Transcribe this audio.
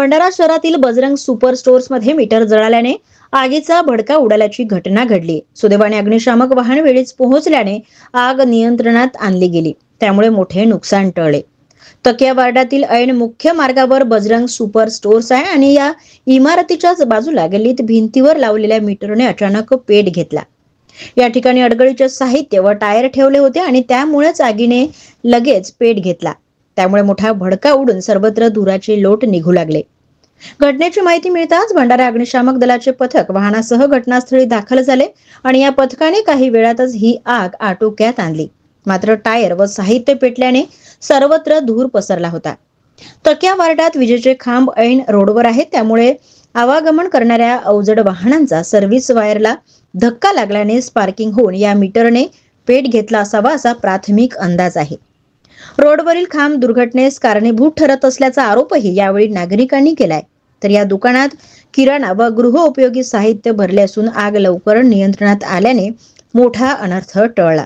भंडारा शहरातील Bajrang super stores मध्ये metre जळाल्याने आगीचा भडका उडाल्याची घटना घडली। सुदैवाने अग्निशामक वाहन वेळीच पोहोचल्याने आग नियंत्रणात आणली गेली, त्यामुळे मोठे नुकसान टळले। तकिया वार्डातील ऐन मुख्य मार्गावर बजरंग सुपर स्टोअर्स आहे आणि या इमारतीच्याच बाजूला गल्लीत भिंतीवर लावलेल्या मीटरने अचानक पेट घेतला। या ठिकाणी अडगळीचे साहित्य व टायर ठेवले होते आणि त्यामुळेच आगीने लगेच पेट घेतला। त्यामुळे मोठा भडका उडून सर्वत्र धुराचे लोट निघू लागले। घटनेची माहिती मिळताच भंडारा अग्निशामक दलाचे पथक वाहनासह घटनास्थळी दाखल झाले आणि या पथकाने काही वेळातच ही आग आटोक्यात आणली। मात्र टायर व साहित्य पेटल्याने सर्वत्र धूर पसरला होता। तकिया वार्डात विजेचे खांब ऐन रोडवर आहेत, त्यामुळे आवागमन करणाऱ्या अवजड वाहनांचा सर्व्हिस वायरला धक्का लागल्याने स्पार्किंग होऊन या मीटरने पेट घेतला असावा असा प्राथमिक अंदाज आहे। रोडवरील खांब दुर्घटनेस कारणीभूत ठरत असल्याचा आरोपही यावेळी नागरिकांनी केलाय। तर या दुकानात किराणा व गृहोपयोगी साहित्य भरले असून आग लवकर नियंत्रणात आल्याने मोठा अनर्थ टळला।